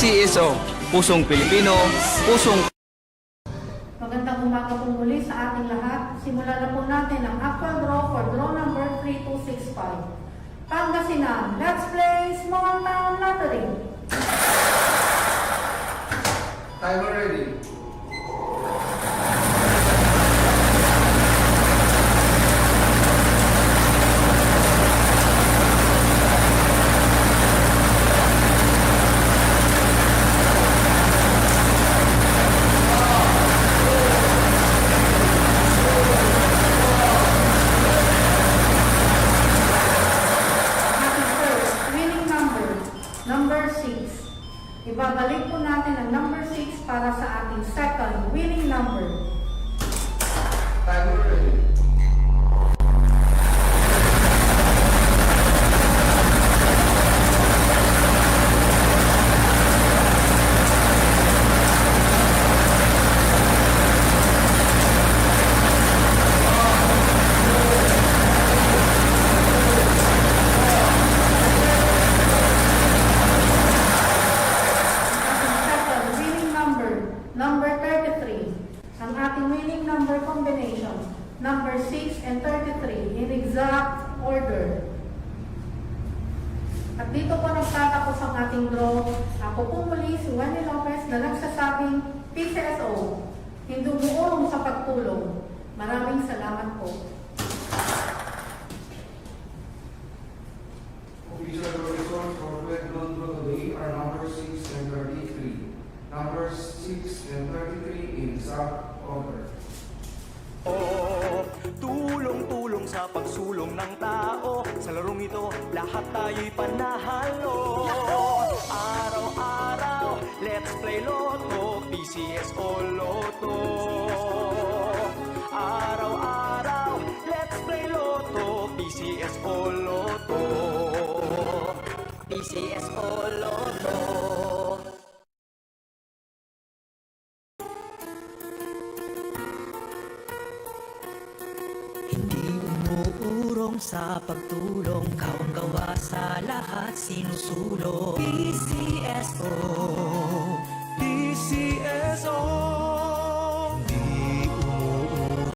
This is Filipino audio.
PCSO, Pusong Pilipino, Pusong... Magandang umaga po muli sa ating lahat. Simulan na po natin ang actual draw for draw number 3265. Pangasinan, let's play Small Town Lottery. Timer ready. Number 6. Ibabalik po natin ang number 6 para sa ating second winning number. Timer ready. Number 33, ang ating winning number combination, number 6 and 33 in exact order. At dito po nagtatapos ang ating draw. Ako po muli si Wendy Lopez na nagsasabing PCSO, hindi umuurong sa pagtulong. Maraming salamat po. Official results for Red London today are number 6 and 33. Numbers 6 and 33 in exact order. Tulong-tulong sa pagsulong ng tao. Sa larong ito, lahat tayo'y panahalo. Araw-araw, let's play Lotto, PCSO Lotto. Araw-araw, let's play Lotto, PCSO Lotto. PCSO Lotto. Hindi umuurong sa pagtulong, ikaw ang gawa sa lahat sinusulong. PCSO